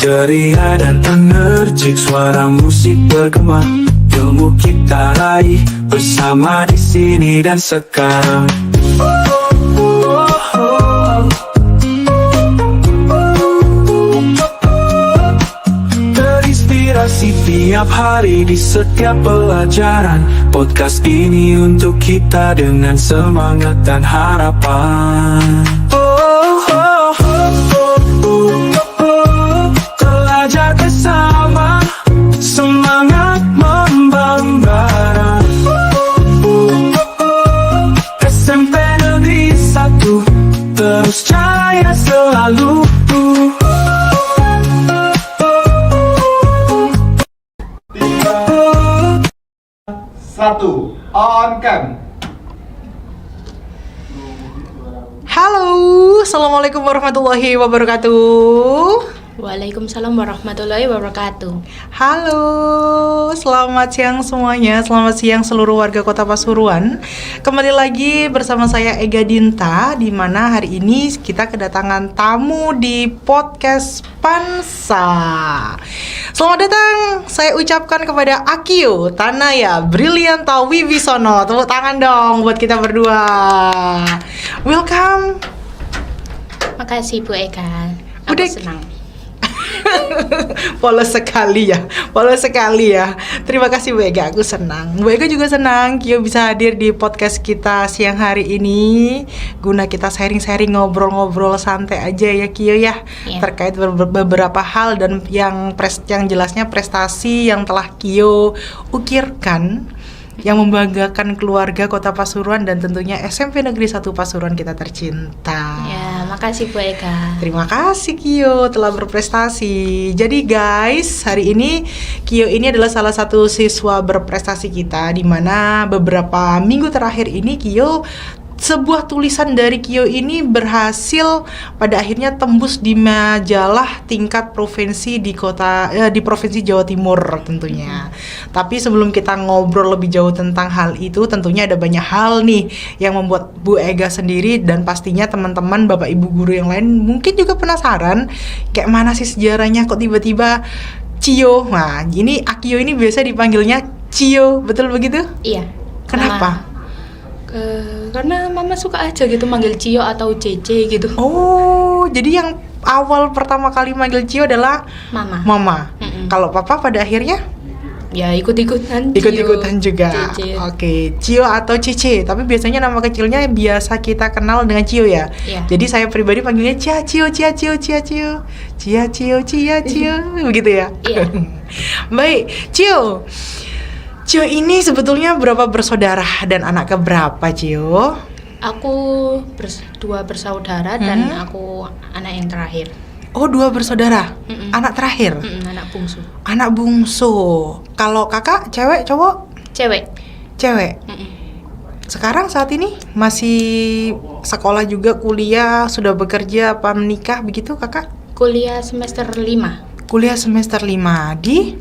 Ceria dan energik, suara musik bergema, ilmu kita raih bersama di sini dan sekarang. Terinspirasi tiap hari di setiap pelajaran. Podcast ini untuk kita dengan semangat dan harapan. Belajar bersama, semangat membara. SMP Negeri 1, terus jaya selalu. Satu, on cam. Halo, assalamualaikum warahmatullahi wabarakatuh. Waalaikumsalam warahmatullahi wabarakatuh. Halo, selamat siang semuanya. Selamat siang seluruh warga Kota Pasuruan. Kembali lagi bersama saya Ega Dinta, di mana hari ini kita kedatangan tamu di podcast Pansa. Selamat datang, saya ucapkan kepada Akio Tanaya Brilianta Wibisono. Tepuk tangan dong buat kita berdua. Welcome. Makasih Bu Eka. Aku Udah senang. Polos sekali ya. Terima kasih Bu Ega, aku senang. Bu Ega juga senang Kio bisa hadir di podcast kita siang hari ini, guna kita sharing-sharing, ngobrol-ngobrol santai aja ya Kio ya, terkait beberapa hal dan yang jelasnya prestasi yang telah Kio ukirkan, yang membanggakan keluarga Kota Pasuruan dan tentunya SMP Negeri 1 Pasuruan kita tercinta. Ya, makasih Bu Eka. Terima kasih Kio telah berprestasi. Jadi guys, hari ini Kio ini adalah salah satu siswa berprestasi kita, di mana beberapa minggu terakhir ini sebuah tulisan dari Kio ini berhasil pada akhirnya tembus di majalah tingkat provinsi di provinsi Jawa Timur tentunya. Tapi sebelum kita ngobrol lebih jauh tentang hal itu, tentunya ada banyak hal nih yang membuat Bu Ega sendiri dan pastinya teman-teman Bapak Ibu guru yang lain mungkin juga penasaran kayak mana sih sejarahnya kok tiba-tiba Cio. Nah, ini Akio ini biasa dipanggilnya Cio, betul begitu? Iya. Kenapa? Karena Mama suka aja gitu manggil Cio atau Cece gitu. Oh, jadi yang awal pertama kali manggil Cio adalah Mama. Kalau Papa pada akhirnya? Ya ikut-ikutan juga. Cece. Oke, Cio atau Cece. Tapi biasanya nama kecilnya biasa kita kenal dengan Cio ya. Iya. Jadi saya pribadi panggilnya Cio, begitu ya. Iya. Baik, Cio ini sebetulnya berapa bersaudara dan anak keberapa, Cio? Aku dua bersaudara dan aku anak yang terakhir. Oh, 2 bersaudara. Anak terakhir. Anak bungsu. Anak bungsu. Kalau kakak cewek, cowok? Cewek. Sekarang saat ini masih sekolah juga, kuliah, sudah bekerja, apa menikah begitu kakak? Kuliah semester 5. Kuliah semester 5 di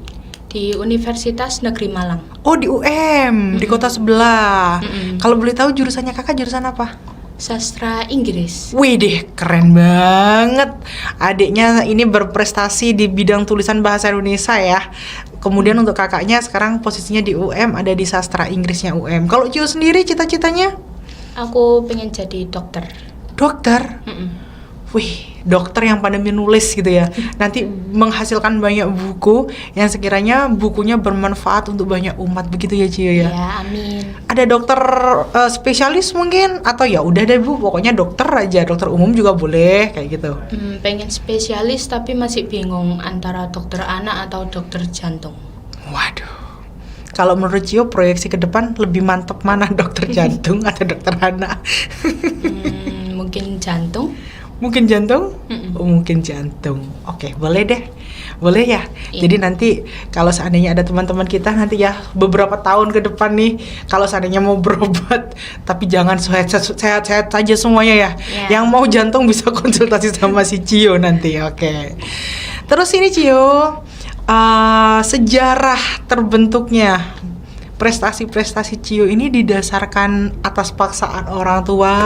Universitas Negeri Malang. Oh, di UM, di kota sebelah. Kalau boleh tahu jurusannya kakak jurusan apa? Sastra Inggris. Wih deh, keren banget. Adiknya ini berprestasi di bidang tulisan bahasa Indonesia ya. Kemudian untuk kakaknya sekarang posisinya di UM, ada di Sastra Inggrisnya UM. Kalau Cio sendiri cita-citanya? Aku pengen jadi dokter. Dokter? Wih, dokter yang pandai menulis gitu ya. Nanti menghasilkan banyak buku yang sekiranya bukunya bermanfaat untuk banyak umat begitu ya Cio ya. Ya, amin. Ada dokter spesialis mungkin atau ya udah deh Bu, pokoknya dokter aja, dokter umum juga boleh kayak gitu. Pengen spesialis tapi masih bingung antara dokter anak atau dokter jantung. Waduh. Kalau menurut Cio proyeksi ke depan lebih mantap mana, dokter jantung atau dokter anak? Mungkin jantung. Mungkin jantung? Oh, mungkin jantung. Oke, boleh deh. Boleh ya? Iya. Jadi nanti kalau seandainya ada teman-teman kita nanti ya beberapa tahun ke depan nih, kalau seandainya mau berobat, tapi jangan sehat-sehat saja semuanya ya. Iya. Yang mau jantung bisa konsultasi sama si Cio nanti. Oke. Terus ini Cio, sejarah terbentuknya prestasi-prestasi Cio ini didasarkan atas paksaan orang tua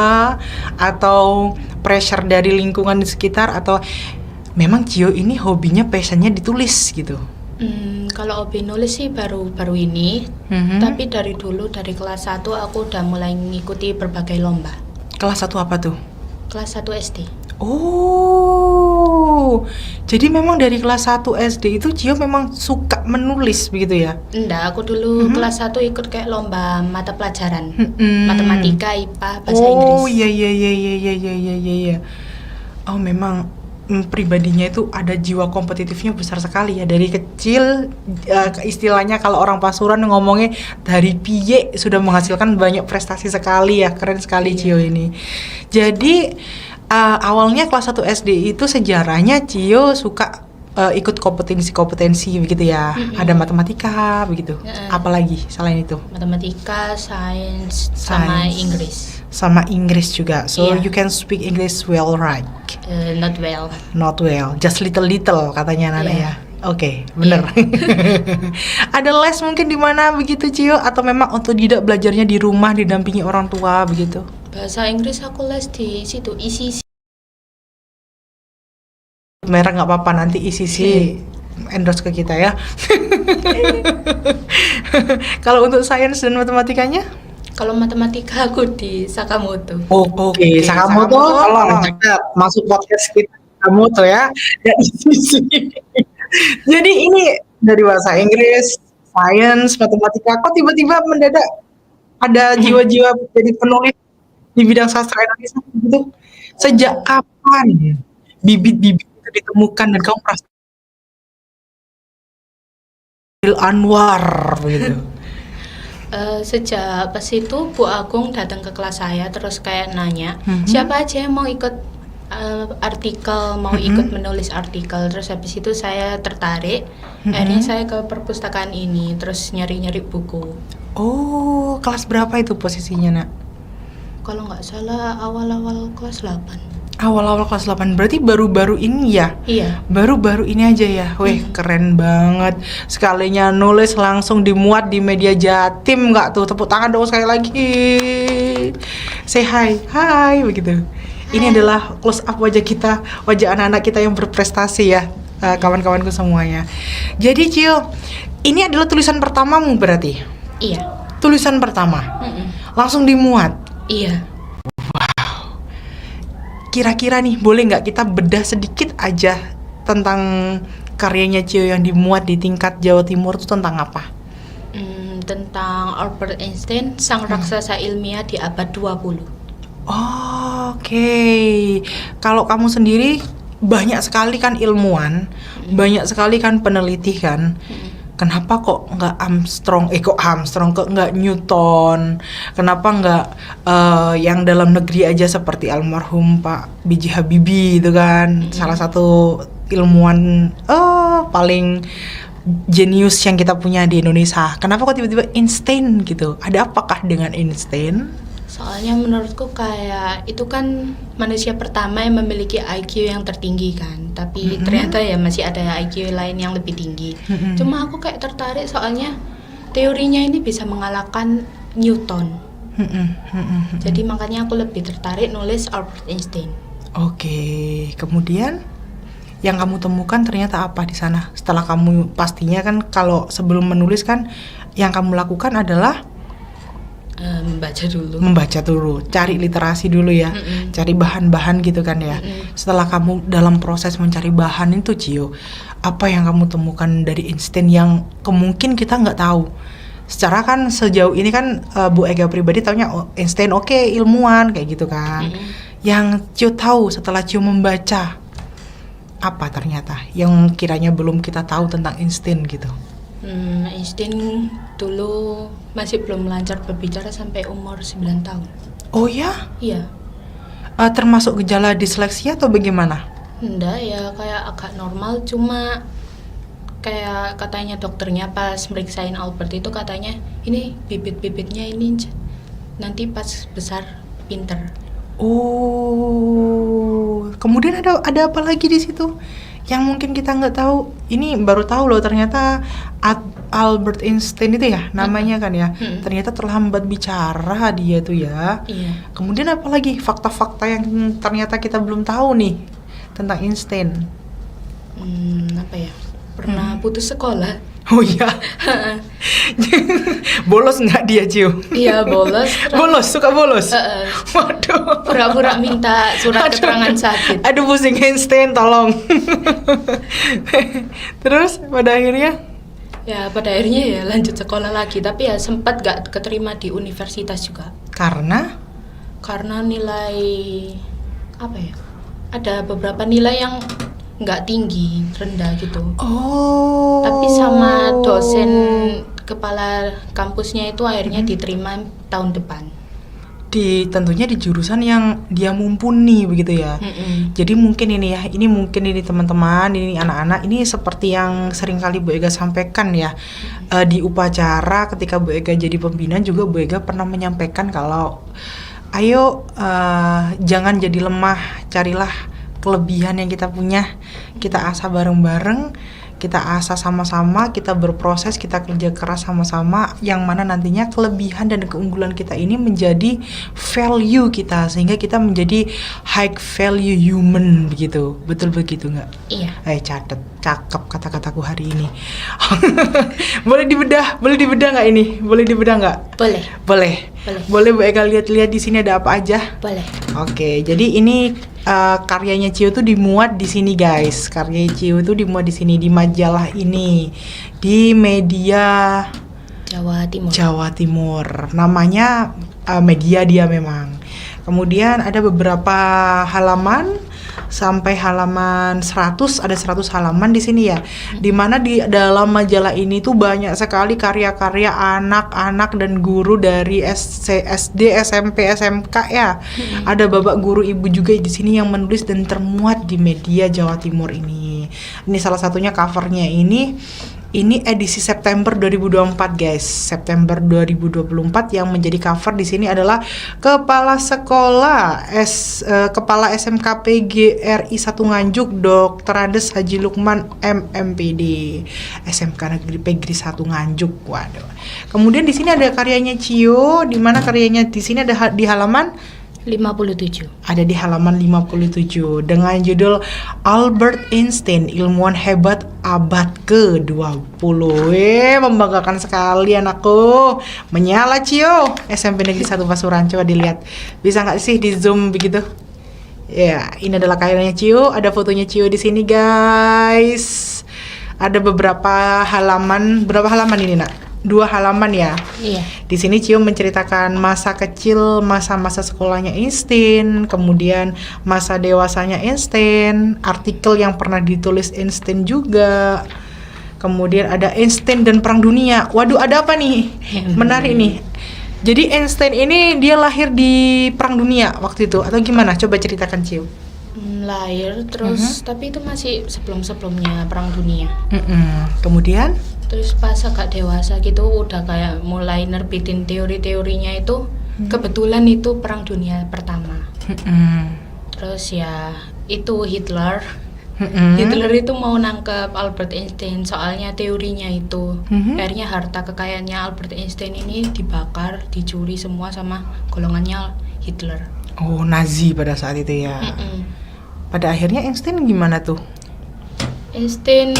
atau pressure dari lingkungan di sekitar, atau memang Cio ini hobinya passionnya ditulis gitu. Kalau hobi nulis sih baru ini, tapi dari dulu dari kelas 1 aku udah mulai ngikuti berbagai lomba. Kelas 1 apa tuh? Kelas 1 SD. Oh, jadi memang dari kelas 1 SD itu Cio memang suka menulis begitu ya? Enggak, aku dulu kelas 1 ikut kayak lomba mata pelajaran. Mm-mm. Matematika, IPA, bahasa Inggris. Oh iya. Oh memang pribadinya itu ada jiwa kompetitifnya besar sekali ya dari kecil. Istilahnya kalau orang Pasuruan ngomongnya dari piye sudah menghasilkan banyak prestasi sekali ya, keren sekali Cio ini. Jadi awalnya kelas 1 SD itu sejarahnya Cio suka ikut kompetensi begitu ya. Ada matematika begitu. Apalagi selain itu? Matematika, sains, sama Inggris. Sama Inggris juga. So Iya. you can speak English well, right? Not well. Not well, just little katanya Nana Iya. ya. Oke, bener. Ada les mungkin di mana begitu Cio, atau memang otodidak belajarnya di rumah didampingi orang tua begitu? Bahasa Inggris aku les di situ, ICC. Merah nggak apa-apa, nanti ICC endorse ke kita ya. Kalau untuk sains dan matematikanya? Kalau matematika aku di Sakamoto. Oke, Sakamoto, tolong catat masuk podcast kita Sakamoto ya. Dan jadi ini dari bahasa Inggris, sains, matematika, kok tiba-tiba mendadak ada jiwa-jiwa jadi penulis di bidang sastra Indonesia gitu? Sejak kapan bibit-bibit itu ditemukan dan kamu merasa Anwar begitu? Sejak pas itu Bu Agung datang ke kelas saya terus kayak nanya siapa aja yang mau ikut artikel, mau ikut menulis artikel. Terus habis itu saya tertarik, akhirnya saya ke perpustakaan ini terus nyari-nyari buku. Oh, kelas berapa itu posisinya nak? Kalau nggak salah awal-awal kelas 8. Awal-awal kelas 8, berarti baru-baru ini ya? Iya. Baru-baru ini aja ya? Weh, keren banget. Sekalinya nulis langsung dimuat di media Jatim nggak tuh? Tepuk tangan dong sekali lagi. Say hi begitu. Ini adalah close up wajah kita, wajah anak-anak kita yang berprestasi ya, kawan-kawanku semuanya. Jadi Cio, ini adalah tulisan pertamamu berarti? Iya. Tulisan pertama? Langsung dimuat? Iya. Kira-kira nih, boleh nggak kita bedah sedikit aja tentang karyanya Cio yang dimuat di tingkat Jawa Timur itu tentang apa? Tentang Albert Einstein, sang raksasa ilmiah di abad 20. Oke. Kalau kamu sendiri banyak sekali kan ilmuwan, banyak sekali kan peneliti kan. Kenapa kok nggak kok nggak Newton? Kenapa nggak yang dalam negeri aja seperti almarhum Pak B.J. Habibie itu kan, salah satu ilmuwan paling jenius yang kita punya di Indonesia. Kenapa kok tiba-tiba Einstein gitu? Ada apakah dengan Einstein? Soalnya menurutku kayak itu kan manusia pertama yang memiliki IQ yang tertinggi kan. Tapi ternyata ya masih ada IQ lain yang lebih tinggi. Cuma aku kayak tertarik soalnya teorinya ini bisa mengalahkan Newton. Jadi makanya aku lebih tertarik nulis Albert Einstein. Oke, kemudian yang kamu temukan ternyata apa di sana? Setelah kamu pastinya kan kalau sebelum menulis kan yang kamu lakukan adalah membaca dulu, cari literasi dulu ya, cari bahan-bahan gitu kan ya. Setelah kamu dalam proses mencari bahan itu Cio, apa yang kamu temukan dari Einstein yang kemungkin kita nggak tahu? Secara kan sejauh ini kan Bu Ega pribadi taunya Einstein oke, ilmuwan kayak gitu kan. Yang Cio tahu setelah Cio membaca apa ternyata yang kiranya belum kita tahu tentang Einstein gitu? Einstein dulu masih belum lancar berbicara sampai umur 9 tahun. Oh ya? Iya. Termasuk gejala disleksia atau bagaimana? Enggak ya, kayak agak normal, cuma kayak katanya dokternya pas meriksain Albert itu katanya ini bibit-bibitnya ini nanti pas besar pinter. Oh, kemudian ada apa lagi di situ yang mungkin kita nggak tahu? Ini baru tahu loh ternyata Albert Einstein itu ya namanya kan ya. Ternyata terlambat bicara dia tuh ya. Iya. Kemudian apa lagi fakta-fakta yang ternyata kita belum tahu nih tentang Einstein? Apa ya? Pernah putus sekolah. Oh iya. Bolos nggak dia, Cio? Iya, bolos. Bolos, suka bolos. Waduh. Pura-pura minta surat keterangan sakit. Aduh, pusing Einstein, tolong. Terus pada akhirnya? Ya, pada akhirnya ya lanjut sekolah lagi, tapi ya sempat gak keterima di universitas juga. Karena Nilai apa ya? Ada beberapa nilai yang nggak tinggi, rendah gitu. Oh. Tapi sama dosen kepala kampusnya itu akhirnya diterima tahun depan. Tentunya di jurusan yang dia mumpuni begitu ya. Jadi mungkin ini teman-teman, ini anak-anak, ini seperti yang sering kali Bu Ega sampaikan ya. Di upacara ketika Bu Ega jadi pembina juga Bu Ega pernah menyampaikan kalau ayo jangan jadi lemah, carilah kelebihan yang kita punya, kita asah bareng-bareng, kita asah sama-sama, kita berproses, kita kerja keras sama-sama, yang mana nantinya kelebihan dan keunggulan kita ini menjadi value kita, sehingga kita menjadi high value human begitu. Betul begitu nggak? Iya. Catet, cakep kata-kataku hari ini. Boleh dibedah nggak ini? Boleh dibedah nggak? Boleh Bu Ega lihat-lihat di sini ada apa aja? Boleh. Oke, jadi ini karyanya Cio tuh dimuat di sini guys. Karya Cio tuh dimuat di sini, di majalah ini, di media Jawa Timur. Namanya Media dia memang. Kemudian ada beberapa halaman sampai halaman 100, ada 100 halaman di sini ya. Dimana di dalam majalah ini tuh banyak sekali karya-karya anak-anak dan guru dari SD, SMP, SMK ya. Ada bapak guru ibu juga di sini yang menulis dan termuat di Media Jawa Timur ini. Ini salah satunya covernya ini. Ini edisi September 2024 guys. September 2024 yang menjadi cover di sini adalah Kepala SMK PGRI 1 Nganjuk Dr. Andes Haji Lukman MMPD. SMK Negeri PGRI 1 Nganjuk. Waduh. Kemudian di sini ada karyanya Cio, di mana karyanya di sini ada di halaman 57. Ada di halaman 57 dengan judul Albert Einstein, ilmuwan hebat abad ke-20. Membanggakan sekali anakku. Menyala Cio, SMP Negeri 1 Pasuruan. Coba dilihat. Bisa nggak sih di zoom begitu? Ya, ini adalah karyanya Cio. Ada fotonya Cio di sini guys. Ada beberapa halaman. Berapa halaman ini nak? 2 halaman ya. Iya. Di sini Cio menceritakan masa kecil, masa-masa sekolahnya Einstein, kemudian masa dewasanya Einstein, artikel yang pernah ditulis Einstein juga. Kemudian ada Einstein dan Perang Dunia. Waduh, ada apa nih? Menarik nih. Jadi Einstein ini dia lahir di Perang Dunia waktu itu atau gimana? Coba ceritakan Cio. Lahir terus, tapi itu masih sebelum-sebelumnya Perang Dunia. Kemudian? Terus pas agak dewasa gitu udah kayak mulai nerbitin teori-teorinya itu. Kebetulan itu Perang Dunia pertama. Terus ya itu Hitler itu mau nangkep Albert Einstein soalnya teorinya itu. Akhirnya harta kekayaannya Albert Einstein ini dibakar, dicuri semua sama golongannya Hitler. Oh, Nazi pada saat itu ya. Pada akhirnya Einstein gimana tuh? Einstein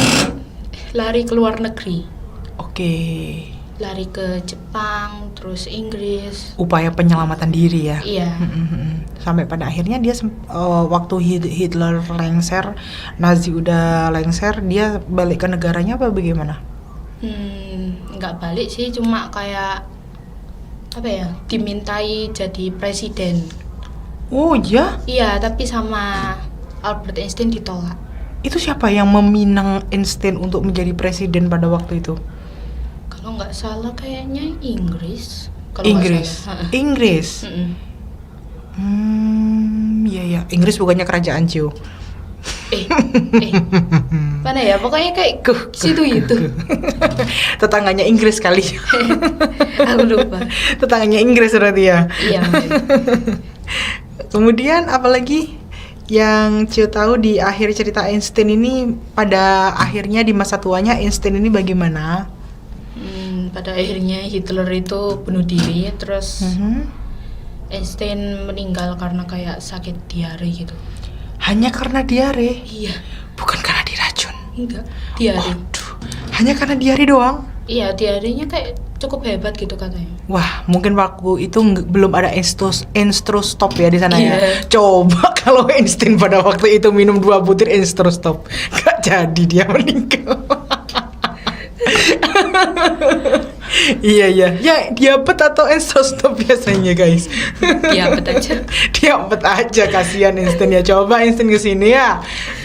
lari ke luar negeri. Oke. Lari ke Jepang, terus Inggris. Upaya penyelamatan diri ya. Iya. Sampai pada akhirnya dia waktu Hitler lengser, Nazi udah lengser, dia balik ke negaranya apa bagaimana? Nggak balik sih, cuma kayak apa ya? Dimintai jadi presiden. Oh iya? Iya, tapi sama Albert Einstein ditolak. Itu siapa yang meminang Einstein untuk menjadi presiden pada waktu itu? Kalau nggak salah kayaknya Inggris. Inggris. Iya. Inggris bukannya kerajaan Cio. Mana ya? Pokoknya kayak situ itu. Tetangganya Inggris kali. Aku lupa. Tetangganya Inggris berarti ya. Iya. Kemudian apalagi yang Cio tahu di akhir cerita Einstein ini, pada akhirnya di masa tuanya Einstein ini bagaimana? Pada akhirnya Hitler itu bunuh diri, terus Einstein meninggal karena kayak sakit diare gitu. Hanya karena diare? Iya. Bukan karena diracun? Enggak, diare. Aduh, hanya karena diare doang? Iya, diarenya kayak cukup hebat gitu katanya. Wah, mungkin waktu itu belum ada Instro Stop ya di sana ya. Iya. Coba kalau Einstein pada waktu itu minum 2 butir Instro Stop, gak jadi dia meninggal. Iya, ya diapet atau Instro Stop biasanya guys. Diapet aja. Diapet aja, kasihan Einstein ya. Coba Einstein kesini ya.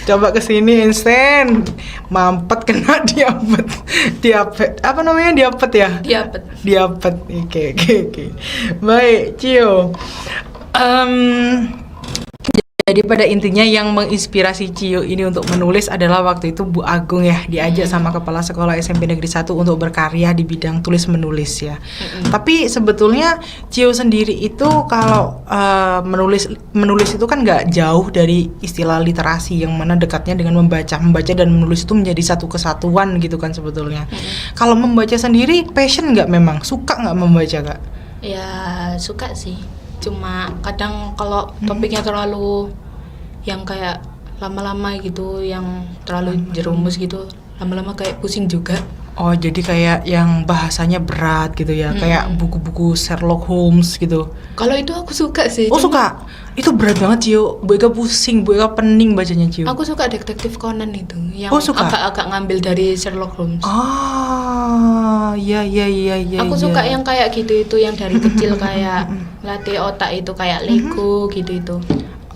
Coba kesini Einstein. Mampet kena diapet. Apa namanya, diapet ya? Diapet. Oke. Baik, Cio. Jadi pada intinya yang menginspirasi Cio ini untuk menulis adalah waktu itu Bu Agung ya, diajak sama Kepala Sekolah SMP Negeri 1 untuk berkarya di bidang tulis menulis ya. Tapi sebetulnya Cio sendiri itu kalau menulis itu kan nggak jauh dari istilah literasi, yang mana dekatnya dengan membaca dan menulis itu menjadi satu kesatuan gitu kan sebetulnya. Kalau membaca sendiri passion nggak, memang suka nggak membaca Kak? Ya suka sih. Cuma kadang kalau topiknya terlalu yang kayak lama-lama gitu, yang terlalu jerumus gitu, lama-lama kayak pusing juga. Oh, jadi kayak yang bahasanya berat gitu ya, kayak buku-buku Sherlock Holmes gitu. Kalau itu aku suka sih. Oh, suka? Itu berat banget Cio, Bu Eka pusing, Bu Eka pening bacanya Cio. Aku suka detektif Conan itu, yang suka? agak-agak ngambil dari Sherlock Holmes. Iya. Aku suka yang kayak gitu itu, yang dari kecil kayak latih otak itu kayak Lego gitu itu.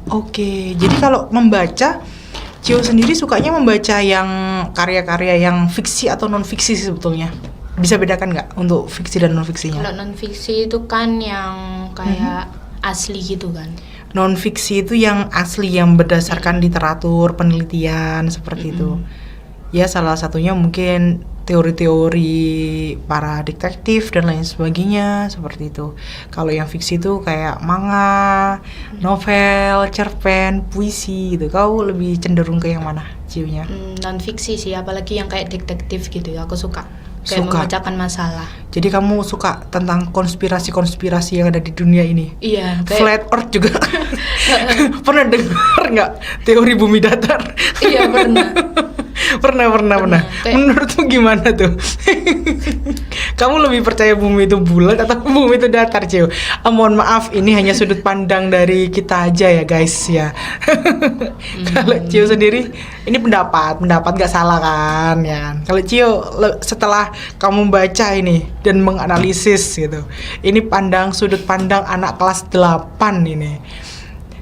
Oke, jadi kalau membaca, Cio sendiri sukanya membaca yang karya-karya yang fiksi atau non fiksi sebetulnya? Bisa bedakan nggak untuk fiksi dan non fiksinya? Kalau non fiksi itu kan yang kayak asli gitu kan. Non fiksi itu yang asli, yang berdasarkan literatur, penelitian seperti itu. Ya, salah satunya mungkin teori-teori para detektif dan lain sebagainya seperti itu. Kalau yang fiksi itu kayak manga, novel, cerpen, puisi gitu. Kau lebih cenderung ke yang mana, Cio-nya? Non fiksi sih, apalagi yang kayak detektif gitu. Aku suka. Kayak Suka. memecahkan masalah. Jadi kamu suka tentang konspirasi-konspirasi yang ada di dunia ini? Iya. Flat Earth juga. Pernah dengar nggak teori bumi datar? Iya pernah. Pernah. Kayak- Menurutmu gimana tuh? Kamu lebih percaya bumi itu bulat atau bumi itu datar, Cio? Mohon maaf, ini hanya sudut pandang dari kita aja ya, guys ya. Kalau Cio sendiri, ini pendapat nggak salah kan, ya. Kalau Cio setelah kamu baca ini dan menganalisis gitu, ini sudut pandang anak kelas 8 ini.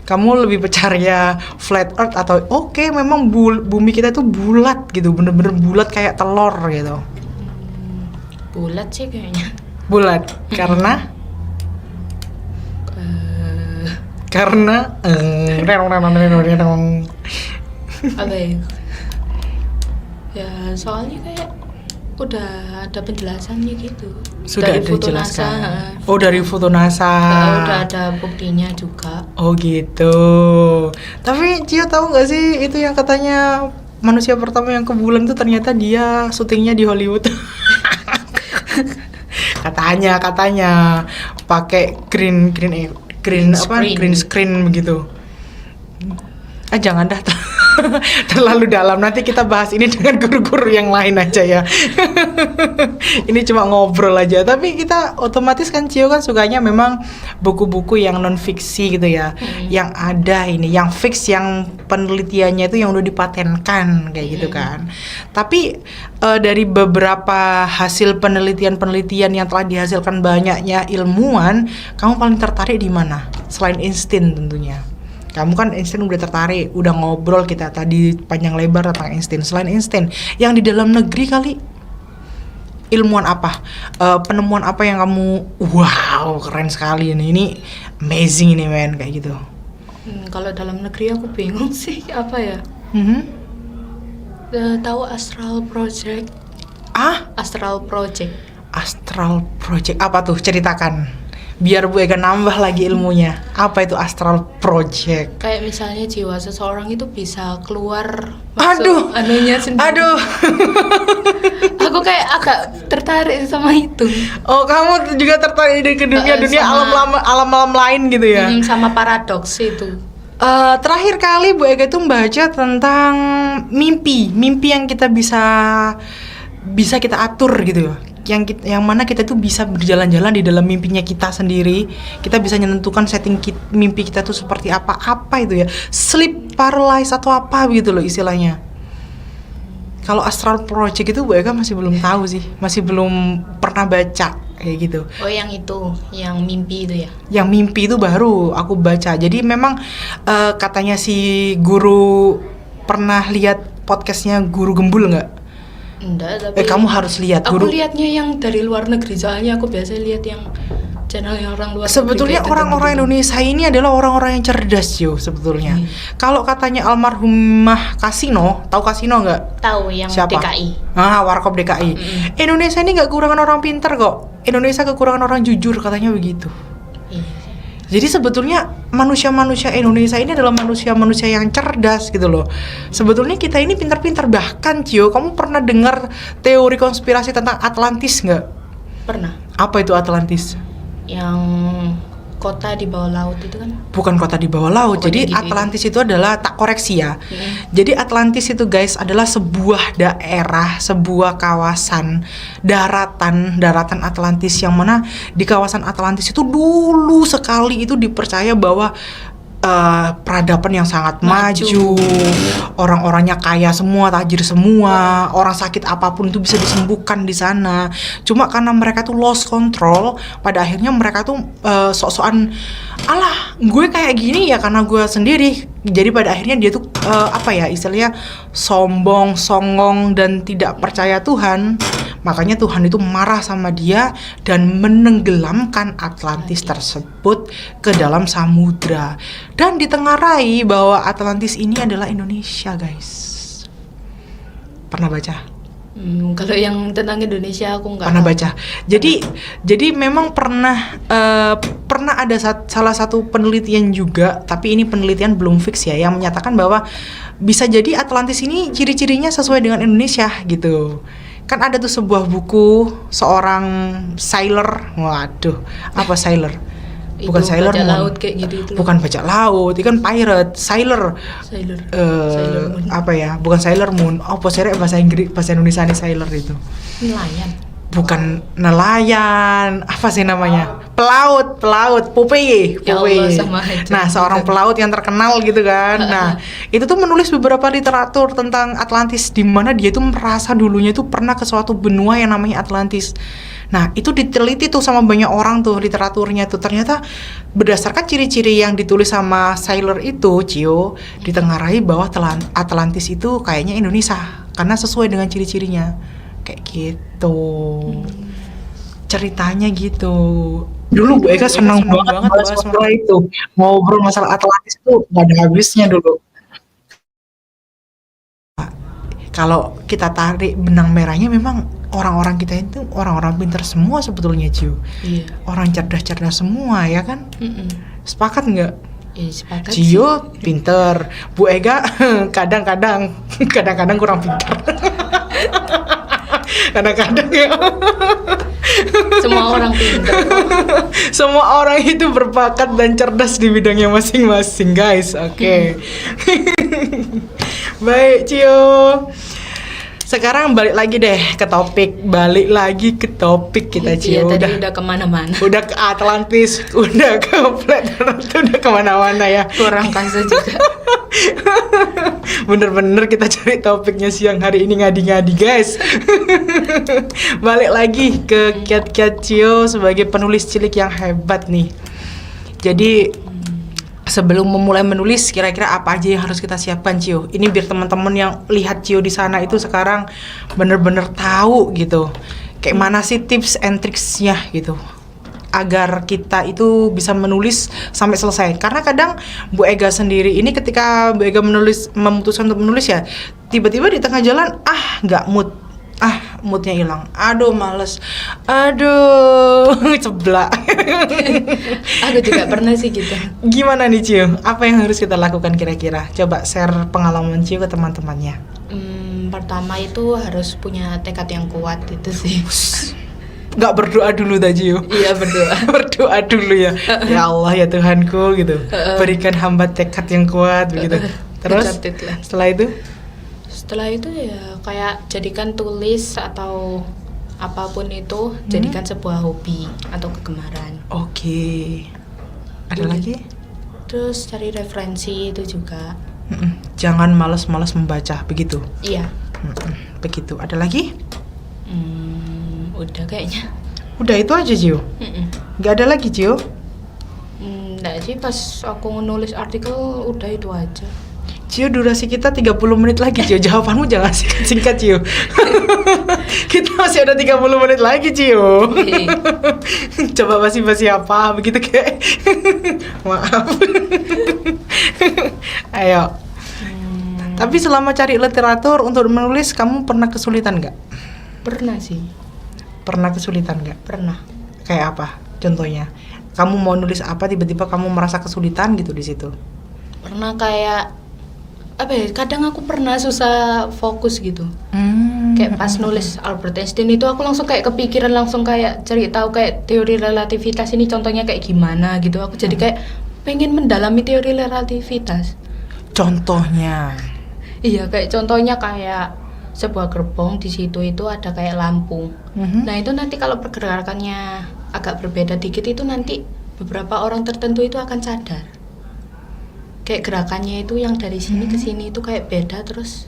Kamu lebih percaya flat earth atau oke, memang bumi kita tuh bulat gitu, bener-bener bulat kayak telur gitu? Bulat sih kayaknya. Bulat karena Apa ya? Ya soalnya kayak udah ada penjelasannya gitu. sudah dari foto dijelaskan. NASA. Oh, dari foto NASA. Udah ada buktinya juga. Oh gitu. Tapi Cio tahu nggak sih itu yang katanya manusia pertama yang ke bulan itu ternyata dia syutingnya di Hollywood. katanya pakai green screen begitu. Jangan dah. Terlalu dalam, nanti kita bahas ini dengan guru-guru yang lain aja ya. Ini cuma ngobrol aja, tapi kita otomatis kan Cio kan sukanya memang buku-buku yang non fiksi gitu ya. Yang ada ini, yang fix, yang penelitiannya itu yang udah dipatenkan kayak gitu kan. Tapi dari beberapa hasil penelitian yang telah dihasilkan banyaknya ilmuwan, kamu paling tertarik di mana? Selain Einstein tentunya. Kamu kan Einstein udah tertarik, udah ngobrol kita tadi panjang lebar tentang Einstein. Selain Einstein, yang di dalam negeri kali, ilmuwan apa? Penemuan apa yang kamu, wow keren sekali ini amazing ini men, kayak gitu. Kalau dalam negeri aku bingung sih apa ya. Tahu Astral Project? Astral Project. Astral Project apa tuh? Ceritakan. Biar Bu Ega nambah lagi ilmunya. Apa itu Astral Project? Kayak misalnya jiwa seseorang itu bisa keluar Aduh, masuk anunya sendiri. Aduh. Aku kayak agak tertarik sama itu. Oh, kamu juga tertarik ke dunia Sama- alam lain gitu ya? Sama paradoks itu. Terakhir kali Bu Ega itu membaca tentang mimpi yang kita bisa kita atur gitu ya. Yang mana kita tuh bisa berjalan-jalan di dalam mimpinya kita sendiri. Kita bisa menentukan setting mimpi kita tuh seperti apa itu ya. Sleep paralysis atau apa gitu loh istilahnya. Kalau astral project itu Bu Ega masih belum tahu sih, masih belum pernah baca kayak gitu. Oh yang itu, yang mimpi itu ya? Yang mimpi itu baru aku baca. Jadi memang katanya si guru, pernah lihat podcastnya Guru Gembul nggak? Enggak, tapi Kamu harus lihat. Aku lihatnya yang dari luar negeri, soalnya aku biasa lihat yang channel yang orang luar negeri. Sebetulnya orang-orang Indonesia ini adalah orang-orang yang cerdas yo sebetulnya. Kalau katanya almarhumah Kasino, tahu Kasino nggak? Tahu yang Siapa? DKI. Warkop DKI. Indonesia ini nggak kekurangan orang pinter kok. Indonesia kekurangan orang jujur katanya begitu. Iya. Jadi sebetulnya manusia-manusia Indonesia ini adalah manusia-manusia yang cerdas gitu loh. Sebetulnya kita ini pintar-pintar. Bahkan Cio, kamu pernah dengar teori konspirasi tentang Atlantis nggak? Pernah. Apa itu Atlantis? Yang kota di bawah laut itu kan? Bukan kota di bawah laut. Pokoknya Jadi gitu Atlantis itu adalah, tak koreksi ya. Jadi Atlantis itu guys adalah sebuah daerah, sebuah kawasan daratan Atlantis, yang mana di kawasan Atlantis itu dulu sekali itu dipercaya bahwa peradaban yang sangat maju. Orang-orangnya kaya semua, tajir semua, orang sakit apapun itu bisa disembuhkan di sana. Cuma karena mereka tuh lost control, pada akhirnya mereka tuh sok-sokan, alah gue kayak gini ya karena gue sendiri. Jadi pada akhirnya dia tuh istilahnya sombong, songong, dan tidak percaya Tuhan. Makanya Tuhan itu marah sama dia dan menenggelamkan Atlantis tersebut ke dalam samudra. Dan ditengarai bahwa Atlantis ini adalah Indonesia, guys. Pernah baca? Kalau yang tentang Indonesia aku nggak Pernah tahu. baca. Jadi memang pernah ada salah satu penelitian juga, tapi ini penelitian belum fix ya, yang menyatakan bahwa bisa jadi Atlantis ini ciri-cirinya sesuai dengan Indonesia gitu. Kan ada tuh sebuah buku seorang sailor. Waduh, apa sailor? Bukan Itu Sailor bajak Moon. laut kayak gitu itu loh. Bukan bajak laut, itu kan pirate, sailor. Sailor. Eh, Sailor Moon. apa ya? Bukan Sailor Moon. Oh, posere bahasa Inggris, bahasa Indonesia nih sailor itu. Nelayan. Bukan nelayan, apa sih namanya? Pelaut, Popeye. Ya Allah, sama aja. Nah, seorang pelaut yang terkenal gitu kan. Nah, itu tuh menulis beberapa literatur tentang Atlantis, di mana dia tuh merasa dulunya tuh pernah ke suatu benua yang namanya Atlantis. Nah, itu diteliti tuh sama banyak orang tuh literaturnya tuh. Ternyata berdasarkan ciri-ciri yang ditulis sama sailor itu, Cio, ditengarai bahwa Atlantis itu kayaknya Indonesia karena sesuai dengan ciri-cirinya. Kayak gitu. Ceritanya gitu. Dulu Bu Eka senang banget bahas masalah itu. Ngobrol masalah Atlantis itu gak ada habisnya dulu. Kalau kita tarik benang merahnya, memang orang-orang kita itu orang-orang pintar semua sebetulnya, Cio. Iya. Orang cerdas-cerdas semua ya kan? Sepakat nggak? Ya, sepakat Cio pinter, Bu Ega kadang-kadang kurang pintar. Kadang-kadang ya. Semua orang pintar. Semua orang itu berbakat dan cerdas di bidangnya masing-masing, guys. Oke. Baik, Cio. Sekarang balik lagi ke topik kita, Cio. Iya, tadi udah kemana-mana. Udah ke Atlantis, udah ke planet, udah kemana-mana ya. Kurang kasa juga. Bener-bener kita cari topiknya siang hari ini ngadi-ngadi, guys. Balik lagi ke Kiat Cio sebagai penulis cilik yang hebat nih. Jadi sebelum memulai menulis, kira-kira apa aja yang harus kita siapkan, Cio? Ini biar teman-teman yang lihat Cio di sana itu sekarang bener-bener tahu gitu. Kayak mana sih tips and tricksnya gitu, agar kita itu bisa menulis sampai selesai. Karena kadang Bu Ega sendiri ini ketika Bu Ega memutuskan untuk menulis ya, tiba-tiba di tengah jalan nggak moodnya hilang. Aduh males. Aduh ceblak. Aku juga pernah sih gitu. Gimana nih Cio? Apa yang harus kita lakukan kira-kira? Coba share pengalaman Cio ke teman-temannya. Pertama itu harus punya tekad yang kuat itu sih. nggak berdoa dulu tadi yuk. Iya, berdoa. Berdoa dulu ya. Ya Allah ya Tuhanku gitu. Berikan hamba tekad yang kuat begitu. Terus Dicatat lah. setelah itu ya kayak jadikan tulis atau apapun itu jadikan sebuah hobi atau kegemaran. oke. Ada lagi? Terus cari referensi itu juga. Jangan malas-malas membaca begitu. Iya. Begitu. Ada lagi? Udah kayaknya. Udah itu aja Cio. Nggak ada lagi Cio. Nggak sih, pas aku nulis artikel udah itu aja. Cio, durasi kita 30 menit lagi Cio. Jawabanmu jangan singkat-singkat Cio. Kita masih ada 30 menit lagi Cio. Coba basi-basi apa begitu kayak. Maaf. Ayo. Tapi selama cari literatur untuk menulis kamu pernah kesulitan nggak? Pernah sih. Pernah kesulitan nggak? Pernah. Kayak apa? Contohnya, kamu mau nulis apa tiba-tiba kamu merasa kesulitan gitu di situ. Pernah kayak apa ya? Kadang aku pernah susah fokus gitu. Kayak pas nulis Albert Einstein itu aku langsung kayak kepikiran, langsung kayak cari tahu kayak teori relativitas ini contohnya kayak gimana gitu. Aku jadi kayak pengen mendalami teori relativitas. Contohnya. Iya, kayak contohnya kayak sebuah gerbong, di situ itu ada kayak lampu. Nah, itu nanti kalau pergerakannya agak berbeda dikit itu nanti beberapa orang tertentu itu akan sadar. Kayak gerakannya itu yang dari sini ke sini itu kayak beda, terus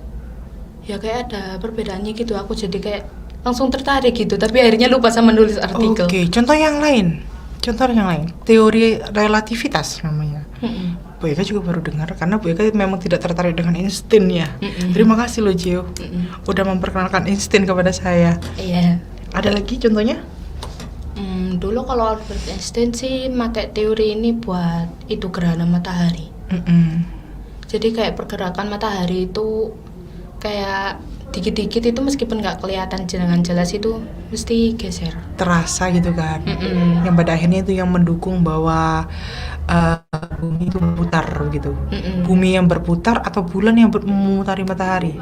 ya kayak ada perbedaannya gitu. Aku jadi kayak langsung tertarik gitu, tapi akhirnya lupa sama nulis artikel. Oke, contoh yang lain. Contoh yang lain. Teori relativitas namanya. Bu Eka juga baru dengar karena Bu Eka memang tidak tertarik dengan Einstein ya. Terima kasih loh Cio. Udah memperkenalkan Einstein kepada saya. Iya. Ada lagi contohnya? Dulu kalau Albert Einstein sih pakai teori ini buat itu gerhana matahari. Jadi kayak pergerakan matahari itu kayak dikit-dikit itu meskipun nggak kelihatan dengan jelas itu mesti geser. Terasa gitu kan. Yang pada akhirnya itu yang mendukung bahwa bumi itu berputar gitu. Bumi yang berputar atau bulan yang memutari matahari.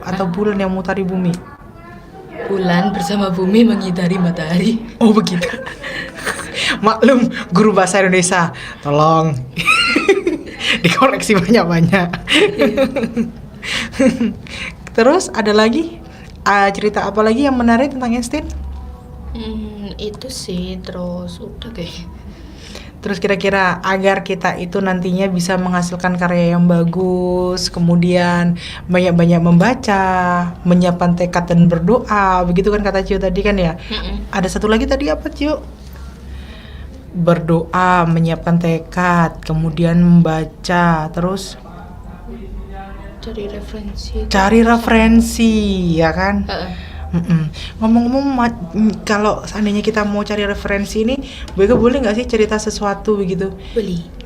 Atau bulan yang memutari bumi. Bulan bersama bumi mengitari matahari. Oh begitu. Maklum guru bahasa Indonesia, tolong dikoreksi banyak-banyak. Terus ada lagi cerita apa lagi yang menarik tentang Einstein? Itu sih, terus udah kayak. Terus kira-kira agar kita itu nantinya bisa menghasilkan karya yang bagus, kemudian banyak-banyak membaca, menyiapkan tekad dan berdoa, begitu kan kata Cio tadi kan ya? Ada satu lagi tadi apa Cio? Berdoa, menyiapkan tekad, kemudian membaca, terus cari referensi, ya kan? Ngomong-ngomong, kalau seandainya kita mau cari referensi ini, Bu Eka boleh nggak sih cerita sesuatu begitu?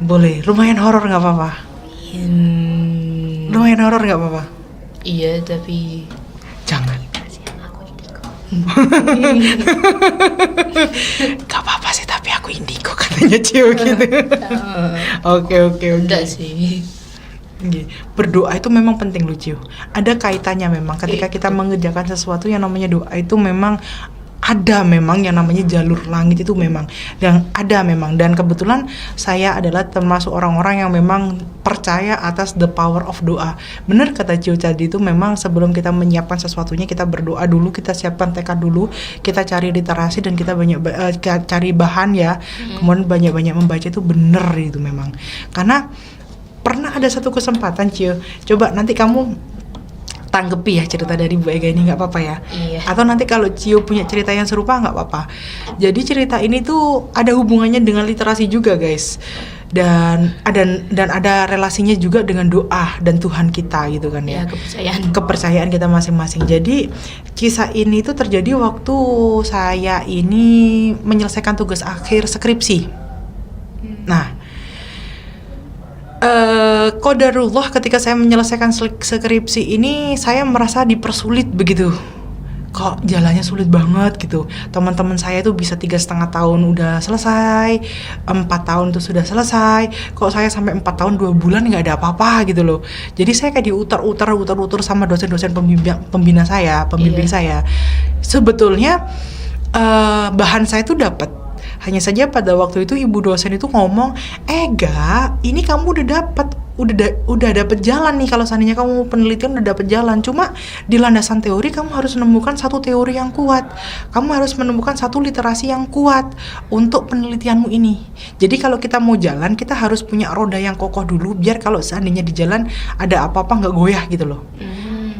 Boleh. Lumayan horor nggak apa-apa? Lumayan horor nggak apa-apa? Iya, tapi jangan. Gak apa-apa sih, tapi aku indigo katanya Cio gitu. Oke. enggak sih. Berdoa itu memang penting Lucio. Ada kaitannya memang ketika kita mengerjakan sesuatu yang namanya doa itu memang ada memang yang namanya jalur langit itu memang yang ada memang, dan kebetulan saya adalah termasuk orang-orang yang memang percaya atas the power of doa. Benar kata Cio tadi itu memang sebelum kita menyiapkan sesuatunya kita berdoa dulu, kita siapkan tekad dulu, kita cari literasi dan kita banyak cari bahan ya. Kemudian banyak-banyak membaca itu benar itu memang. Karena pernah ada satu kesempatan Cio, coba nanti kamu tanggepi ya cerita dari Bu Ega ini, nggak apa-apa ya? Iya. Atau nanti kalau Cio punya cerita yang serupa nggak apa-apa. Jadi cerita ini tuh ada hubungannya dengan literasi juga guys, dan ada relasinya juga dengan doa dan Tuhan kita gitu kan ya. Kepercayaan kita masing-masing. Jadi kisah ini tuh terjadi waktu saya ini menyelesaikan tugas akhir skripsi. Nah, qadarullah ketika saya menyelesaikan skripsi ini saya merasa dipersulit begitu. Kok jalannya sulit banget gitu. Teman-teman saya tuh bisa 3,5 tahun udah selesai, 4 tahun tuh sudah selesai. Kok saya sampai 4 tahun 2 bulan nggak ada apa-apa gitu loh. Jadi saya kayak diutar-utar sama dosen-dosen pembimbing saya. Sebetulnya bahan saya tuh dapat. Hanya saja pada waktu itu ibu dosen itu ngomong, Ega, ini kamu udah dapat jalan nih, kalau seandainya kamu penelitian udah dapat jalan. Cuma di landasan teori kamu harus menemukan satu teori yang kuat. Kamu harus menemukan satu literasi yang kuat untuk penelitianmu ini. Jadi kalau kita mau jalan, kita harus punya roda yang kokoh dulu, biar kalau seandainya di jalan ada apa-apa nggak goyah gitu loh.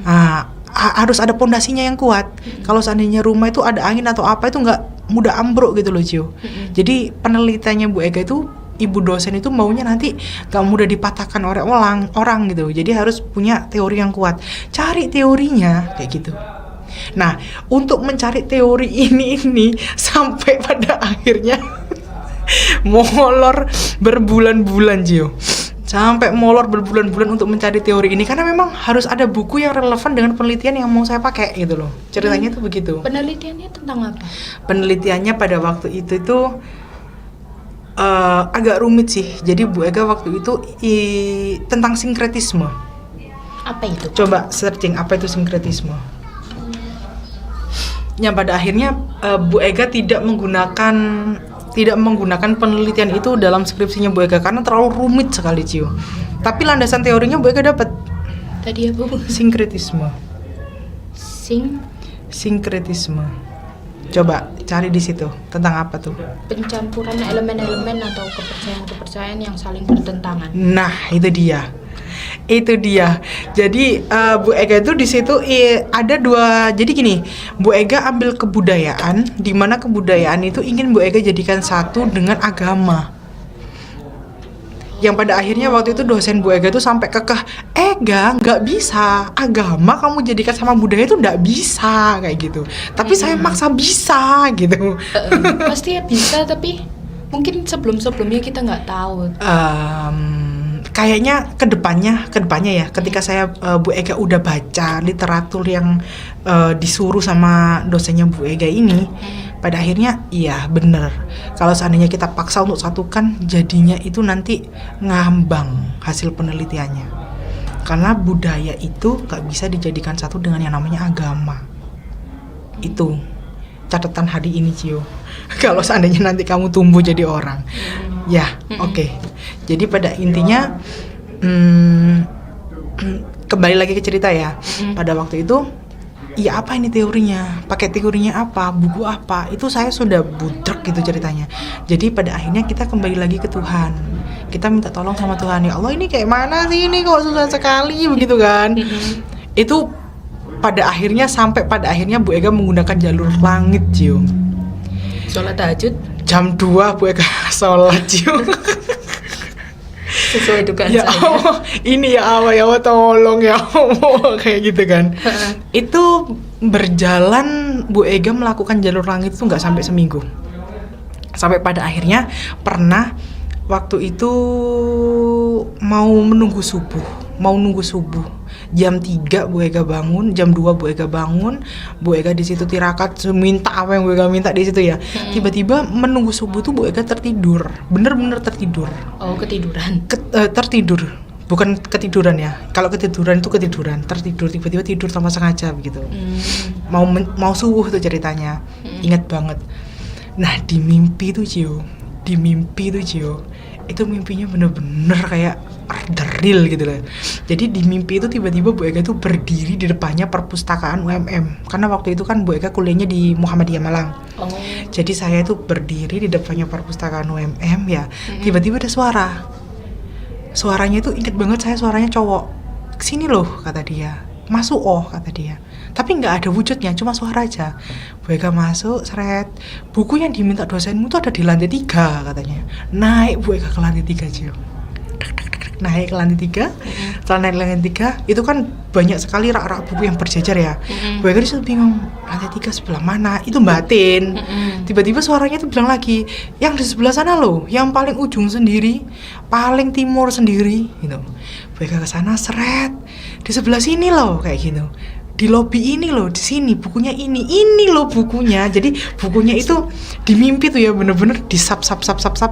Nah, harus ada pondasinya yang kuat. Kalau seandainya rumah itu ada angin atau apa itu nggak mudah ambruk gitu loh, Cio. Jadi penelitiannya Bu Ega itu, ibu dosen itu maunya nanti gak mudah dipatahkan oleh orang gitu. Jadi harus punya teori yang kuat. Cari teorinya kayak gitu. Nah, untuk mencari teori ini sampai pada akhirnya molor berbulan-bulan, Cio. Sampai molor berbulan-bulan untuk mencari teori ini, karena memang harus ada buku yang relevan dengan penelitian yang mau saya pakai gitu loh. Ceritanya tuh begitu. Penelitiannya tentang apa? Penelitiannya pada waktu itu tuh agak rumit sih. Jadi Bu Ega waktu itu tentang sinkretisme. Apa itu? Coba searching apa itu sinkretisme. Yang pada akhirnya Bu Ega tidak menggunakan penelitian itu dalam skripsinya Bu Ega karena terlalu rumit sekali, Cio. Tapi landasan teorinya Bu Ega dapat. Tadi apa, Bu? Sinkretisme. Sinkretisme. Coba cari di situ tentang apa tuh? Pencampuran elemen-elemen atau kepercayaan-kepercayaan yang saling bertentangan. Nah, itu dia. Jadi Bu Ega itu di situ ada dua. Jadi gini, Bu Ega ambil kebudayaan, di mana kebudayaan itu ingin Bu Ega jadikan satu dengan agama. Yang pada akhirnya waktu itu dosen Bu Ega itu sampai kekeh, Ega nggak bisa, agama kamu jadikan sama budaya itu nggak bisa kayak gitu. Tapi saya maksa bisa gitu. Pasti ya bisa, tapi mungkin sebelumnya kita nggak tahu. Kayaknya kedepannya ya, ketika saya Bu Ega udah baca literatur yang disuruh sama dosennya Bu Ega ini, pada akhirnya iya bener. Kalau seandainya kita paksa untuk satukan, jadinya itu nanti ngambang hasil penelitiannya. Karena budaya itu gak bisa dijadikan satu dengan yang namanya agama. Itu catatan hari ini, Cio. Kalau seandainya nanti kamu tumbuh jadi orang, ya oke. Jadi pada intinya kembali lagi ke cerita ya. Pada waktu itu, ya apa ini teorinya? Pakai teorinya apa? Buku apa? Itu saya sudah budrek gitu ceritanya. Jadi pada akhirnya kita kembali lagi ke Tuhan. Kita minta tolong sama Tuhan, ya Allah ini kayak mana sih ini kok susah sekali begitu kan? Itu pada akhirnya Bu Ega menggunakan jalur langit, Cio. Sholat tahajud Jam 2 Bu Ega sholat, Cio. sesuai dugaan Ya saya. Allah, ini ya Allah tolong ya Allah kayak gitu kan. Itu berjalan, Bu Ega melakukan jalur langit itu nggak sampai seminggu. Sampai pada akhirnya pernah waktu itu mau nunggu subuh. Jam 3 Bu Ega bangun, jam 2 Bu Ega bangun, Bu Ega di situ tirakat, minta apa yang Bu Ega minta di situ ya. Tiba-tiba menunggu subuh tuh Bu Ega tertidur, bener-bener tertidur. Oh, ketiduran. Tertidur, bukan ketiduran ya. Kalau ketiduran itu tertidur tiba-tiba tidur tanpa sengaja begitu. Mau subuh tuh ceritanya, ingat banget. Nah di mimpi tuh Cio, itu mimpinya bener-bener kayak the real gitu loh. Jadi di mimpi itu tiba-tiba Bu Ega tuh berdiri di depannya perpustakaan UMM. Karena waktu itu kan Bu Ega kuliahnya di Muhammadiyah Malang. Oh. Jadi saya tuh berdiri di depannya perpustakaan UMM ya. Tiba-tiba ada suara. Suaranya itu inget banget saya, suaranya cowok. Kesini loh kata dia. Masuk kata dia. Tapi nggak ada wujudnya, cuma suara aja. Bu Ega masuk, seret. Buku yang diminta dosenmu tuh ada di lantai 3 katanya. Naik Bu Ega ke lantai 3 Cio. Naik ke lantai 3. Setelah naik ke lantai 3, itu kan banyak sekali rak-rak buku yang berjejer ya. Bu Ega disitu bingung, lantai 3 sebelah mana? Itu batin. Tiba-tiba suaranya tuh bilang lagi, yang di sebelah sana loh, yang paling ujung sendiri, paling timur sendiri gitu. Bu Ega ke sana, seret. Di sebelah sini loh kayak gitu. Di lobi ini loh, di sini bukunya ini loh bukunya. Jadi bukunya itu di mimpi tuh ya bener-bener disap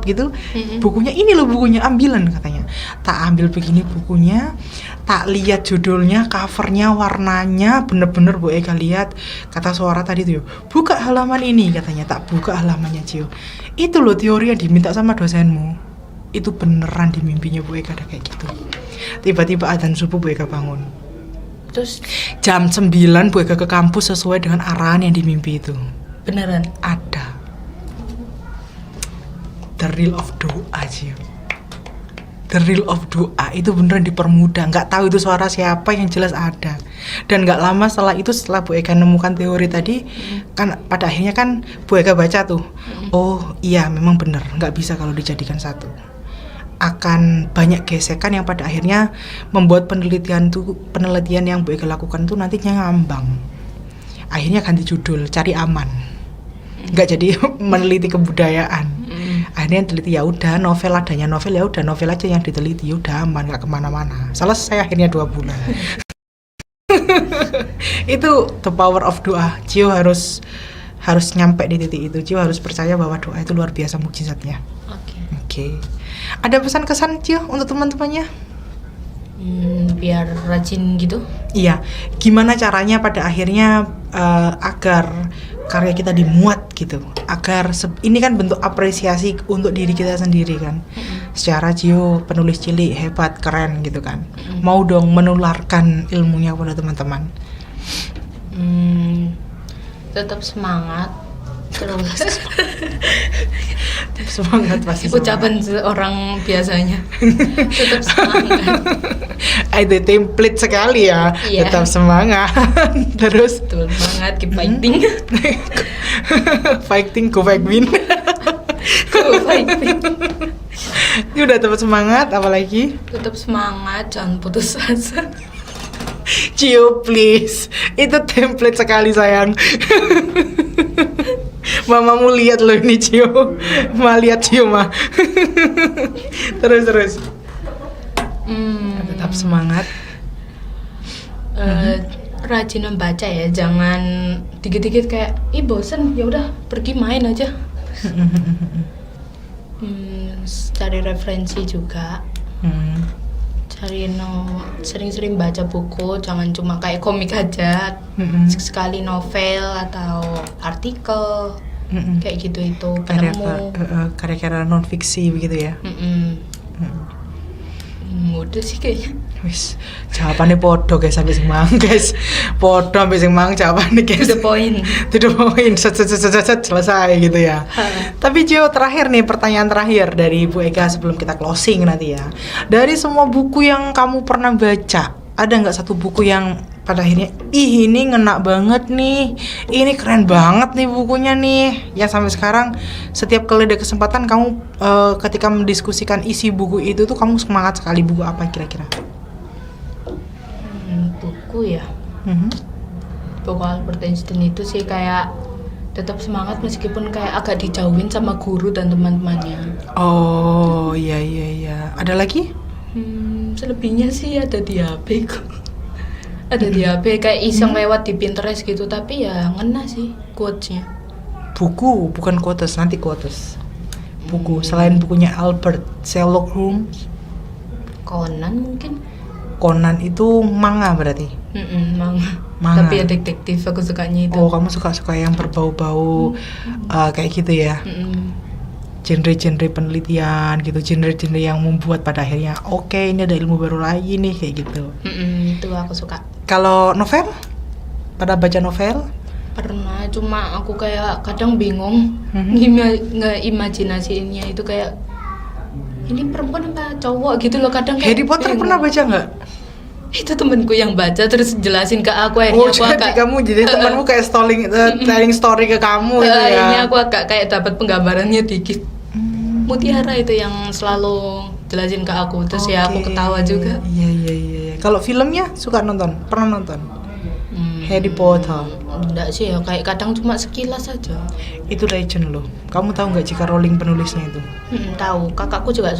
gitu. Bukunya ini loh bukunya, ambilan katanya. Tak ambil begini bukunya, Tak lihat judulnya, covernya, warnanya, bener-bener Bu Ega lihat. Kata suara tadi tuh, buka halaman ini katanya. Tak buka halamannya Cio. Itu loh teori yang diminta sama dosenmu. Itu beneran di mimpinya Bu Ega ada kayak gitu. Tiba-tiba adzan subuh Bu Ega bangun. Terus Jam 9 Bu Ega ke kampus sesuai dengan arahan yang di mimpi itu. beneran. Ada. The real of doa Cio. The real of doa itu beneran dipermudah. Nggak tahu itu suara siapa, yang jelas ada. Dan nggak lama setelah itu, setelah Bu Ega nemukan teori tadi, kan pada akhirnya kan Bu Ega baca tuh, oh iya memang bener, nggak bisa kalau dijadikan satu. Akan banyak gesekan yang pada akhirnya membuat penelitian yang Bu Ega lakukan tuh nantinya ngambang. Akhirnya ganti judul, cari aman. Nggak jadi meneliti kebudayaan. Akhirnya teliti ya udah, novel adanya novel ya udah, novel aja yang diteliti, udah aman, nggak kemana-mana. Selesai akhirnya 2 bulan. Itu the power of doa. Cio harus nyampe di titik itu. Cio harus percaya bahwa doa itu luar biasa mukjizatnya. Oke. Ada pesan kesan Cio untuk teman-temannya? Biar rajin gitu. Iya. Gimana caranya pada akhirnya agar karya kita dimuat gitu, agar ini kan bentuk apresiasi untuk diri kita sendiri kan. Secara Cio penulis cilik hebat, keren gitu kan. Mau dong menularkan ilmunya kepada teman-teman. Tetap semangat. Terus Semangat pasti. ucapan seorang biasanya. Tetap semangat. Itu template sekali ya. Iya. Tetap semangat. Terus Tetap semangat, keep fighting. fighting, go fight win. Go fighting. Ini udah tetap semangat, apalagi? Tetap semangat, jangan putus asa. Cio please, itu template sekali sayang. Mamamu lihat loh ini Cio, lihat Cio mah. terus. Tetap semangat. Rajin membaca ya, jangan dikit-dikit kayak bosen, ya udah pergi main aja. Cari referensi juga. Cari sering-sering baca buku, jangan cuma kayak komik aja. Sekali novel atau artikel. Kayak gitu itu penemu. Karya-karya non fiksi begitu ya. Udah sih kayaknya. Wis, jawabannya podo guys sampai sing mang guys. Podo sampai sing mang jawabannya guys. To the point. To the point, set selesai gitu ya. Tapi Cio, terakhir nih, pertanyaan terakhir dari Bu Ega sebelum kita closing nanti ya. Dari semua buku yang kamu pernah baca, ada nggak satu buku yang pada akhirnya ini ngena banget nih, ini keren banget nih bukunya nih, ya sampai sekarang setiap kali ada kesempatan kamu ketika mendiskusikan isi buku itu tuh kamu semangat sekali. Buku apa kira-kira? Buku ya. Buku Albert Einstein itu sih kayak tetap semangat meskipun kayak agak dijauhin sama guru dan teman-temannya. Oh iya. Ada lagi? Selebihnya sih ada di HP kok. Ada di HP kayak iseng lewat di Pinterest gitu, tapi ya ngena sih quotes-nya. Buku, bukan quotes, nanti quotes. Buku, selain bukunya Albert, Sherlock Holmes, Conan mungkin. Conan itu manga berarti? Manga. Manga. Tapi ya detektif, aku sukanya itu. Oh, kamu suka yang berbau-bau kayak gitu ya? Genre-genre penelitian gitu, genre-genre yang membuat pada akhirnya oke, ini ada ilmu baru lagi nih kayak gitu. Itu aku suka. Kalau novel? Pada baca novel? Pernah, cuma aku kayak kadang bingung ngeimajinasiinnya itu kayak ini perempuan apa cowok gitu loh, kadang kayak Harry Potter bingung. pernah baca nggak? Itu temenku yang baca terus jelasin ke aku, akhirnya Oh, aku jadi agak kamu jadi temanmu kayak telling story ke kamu gitu ya? akhirnya aku agak kayak dapat penggambarannya dikit. Mutiara itu yang selalu jelasin ke aku, terus ya aku ketawa juga. Iya. Kalau filmnya suka nonton? Pernah nonton? Harry Potter. Enggak sih ya, kayak kadang cuma sekilas aja. Itu legend loh. Kamu tahu nggak J.K. Rowling penulisnya itu? Tahu, kakakku juga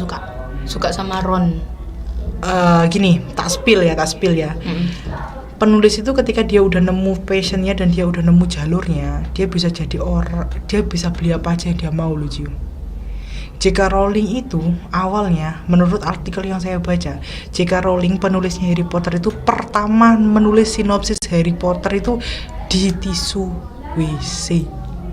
suka sama Ron. Gini, tak spill ya. Penulis itu ketika dia udah nemu passionnya dan dia udah nemu jalurnya, dia bisa jadi orang, dia bisa beli apa aja yang dia mau loh Jiu. J.K. Rowling itu awalnya, menurut artikel yang saya baca, J.K. Rowling penulisnya Harry Potter itu pertama menulis sinopsis Harry Potter itu di tisu WC,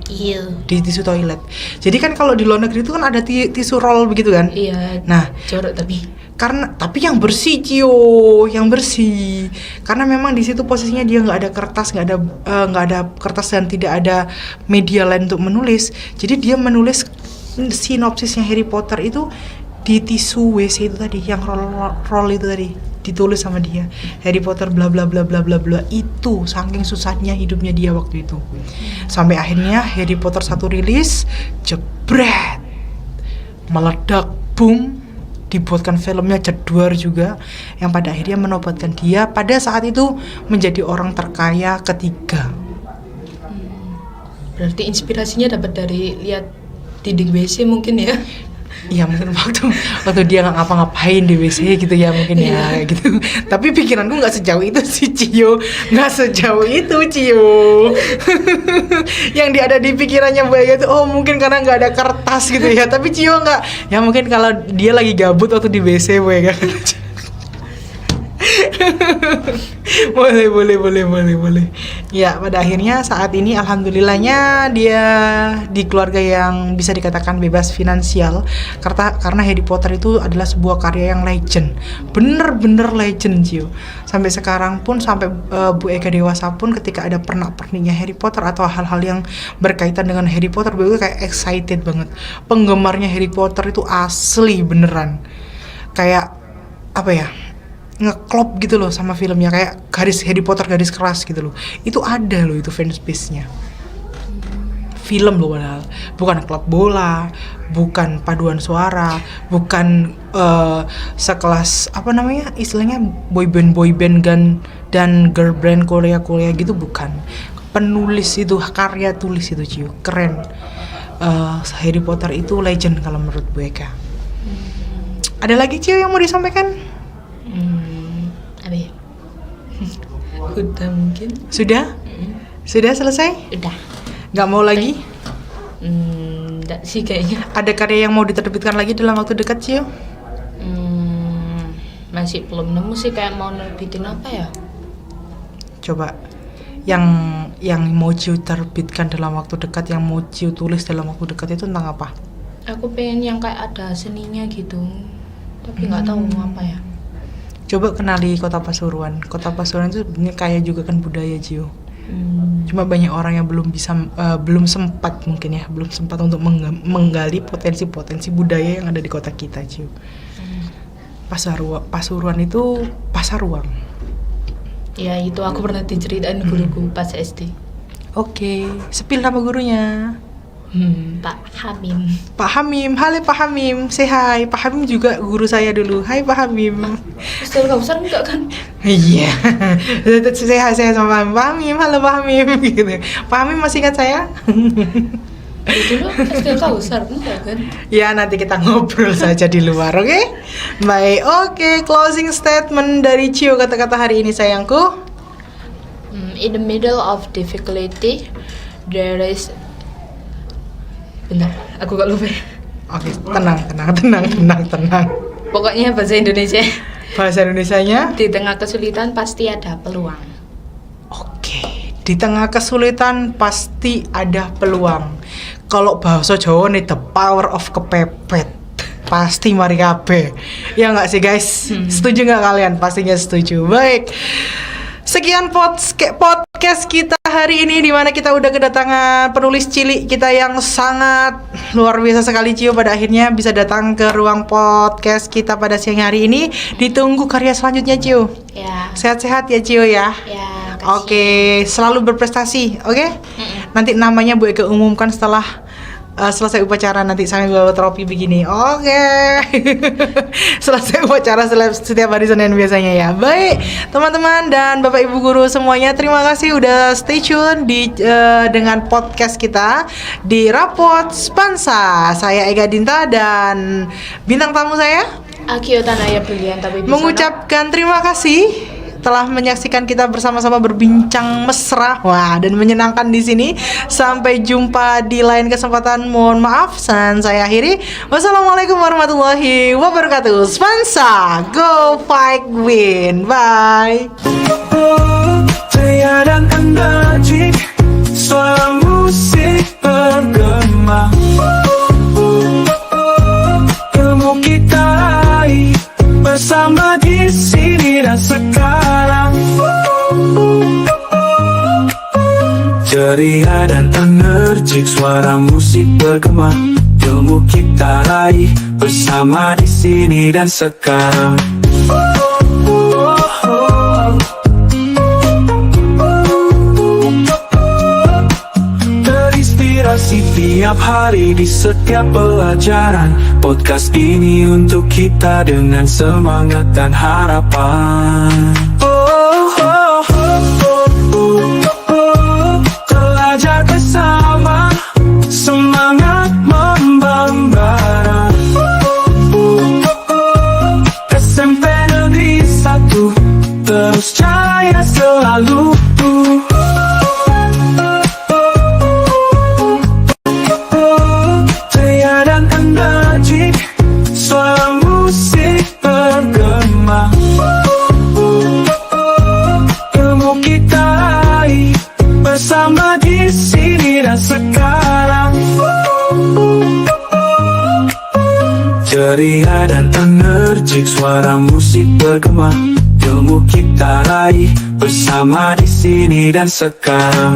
Iya. di tisu toilet. Jadi kan kalau di luar negeri itu kan ada tisu roll begitu kan? Iya. Nah, Jorok tapi. tapi yang bersih Cio, yang bersih. Karena memang di situ posisinya dia nggak ada kertas dan tidak ada media lain untuk menulis. Jadi dia menulis sinopsisnya Harry Potter itu di tisu WC itu tadi, yang roll itu tadi, ditulis sama dia Harry Potter bla bla bla bla bla bla. Itu saking susahnya hidupnya dia waktu itu, sampai akhirnya Harry Potter 1 rilis, jebret, meledak, boom, dibuatkan filmnya jedwar juga, yang pada akhirnya menobatkan dia pada saat itu menjadi orang terkaya ketiga. Berarti inspirasinya dapat dari lihat dinding WC mungkin ya. Iya mungkin waktu dia nggak ngapa-ngapain di WC gitu ya mungkin ya gitu. Tapi pikiranku nggak sejauh itu sih Cio, nggak sejauh itu Cio. Yang dia ada di pikirannya Buaya itu mungkin karena nggak ada kertas gitu ya. Tapi Cio nggak, ya mungkin kalau dia lagi gabut waktu di WC Buaya kan. boleh. Ya, pada akhirnya saat ini alhamdulillahnya dia di keluarga yang bisa dikatakan bebas finansial, karena Harry Potter itu adalah sebuah karya yang legend, bener-bener legend Cio. Sampai sekarang pun, sampai Bu Ega dewasa pun, ketika ada pernak-perniknya Harry Potter atau hal-hal yang berkaitan dengan Harry Potter, Bu Ega kayak excited banget. Penggemarnya Harry Potter itu asli beneran, kayak apa ya, ngeklop gitu loh sama filmnya, kayak garis Harry Potter garis keras gitu loh. Itu ada loh, itu fanspace-nya. Film loh padahal, bukan klub bola, bukan paduan suara, bukan sekelas apa namanya istilahnya boyband dan girl band Korea gitu, bukan. Penulis itu, karya tulis itu Cio, keren. Harry Potter itu legend kalau menurut Bu Eka. Ada lagi Cio yang mau disampaikan? Apa ya? Udah mungkin. Sudah? Sudah selesai? Udah. Nggak mau lagi? Enggak sih kayaknya. Ada karya yang mau diterbitkan lagi dalam waktu dekat Cio? Masih belum nemu sih, kayak mau nerbitin apa ya? Coba yang mau Cio terbitkan dalam waktu dekat, yang mau Cio tulis dalam waktu dekat itu tentang apa? Aku pengen yang kayak ada seninya gitu, tapi nggak tahu mau apa ya. Coba kenali Kota Pasuruan. Kota Pasuruan itu sebenarnya kaya juga kan budaya Cio. Cuma banyak orang yang belum sempat mungkin ya, belum sempat untuk menggali potensi budaya yang ada di kota kita Cio. Pasuruan itu pasar uang. Ya itu aku pernah diceritain guruku pas SD. Oke, spill nama gurunya. Pak Hamim. Pak Hamim, halo Pak Hamim, say hi. Pak Hamim juga guru saya dulu. Hai Pak Hamim. Ustaz Kausar enggak kan? Iya. Say hi saya sama Pak Hamim, halo Pak Hamim gitu. Pak Hamim masih ingat saya? Dulu Ustaz Kausar enggak kan? Ya nanti kita ngobrol saja di luar, oke? Baik, oke. Closing statement dari Cio, kata-kata hari ini sayangku. In the middle of difficulty, there is. Bentar, aku gak lupa. Oke, tenang. Pokoknya bahasa Indonesia. Bahasa Indonesianya? Di tengah kesulitan pasti ada peluang. Oke, di tengah kesulitan pasti ada peluang. Kalau bahasa Jawa nih, the power of kepepet. Pasti mari kabeh. Ya nggak sih guys? Setuju nggak kalian? Pastinya setuju. Baik. Sekian podcast kita hari ini, di mana kita udah kedatangan penulis cilik kita yang sangat luar biasa sekali Cio, pada akhirnya bisa datang ke ruang podcast kita pada siang hari ini. Ditunggu karya selanjutnya Cio. Ya. Sehat-sehat ya Cio ya. Ya. Oke, selalu berprestasi. Oke? Nanti namanya Bu Ega umumkan setelah selesai upacara, nanti sambil bawa trofi begini. Oke. Selesai upacara setiap hari Senin biasanya ya. Baik, teman-teman dan Bapak Ibu guru semuanya, terima kasih udah stay tune dengan podcast kita di Rapot Spansa. Saya Ega Dinta dan bintang tamu saya Akio Tanaya Brilian tapi mengucapkan terima kasih telah menyaksikan kita bersama-sama berbincang mesra, wah, dan menyenangkan di sini. Sampai jumpa di lain kesempatan. Mohon maaf, dan saya akhiri. Wassalamualaikum warahmatullahi wabarakatuh. Spansa, go fight win, bye. Tiada energi, suara musik bergema. Ilmu kita raih bersama di sini dan sekarang. Ceria dan energik, suara musik bergema. Ilmu kita raih bersama di sini dan sekarang. Terinspirasi tiap hari di setiap pelajaran. Podcast ini untuk kita dengan semangat dan harapan. Belajar bersama, semangat membara. SMP Negeri 1, terus jaya selalu. Tiada energi, suara musik bergema. Ilmu kita raih bersama di sini dan sekarang. Ceria dan energik, suara musik bergema. Ilmu kita raih bersama di sini dan sekarang.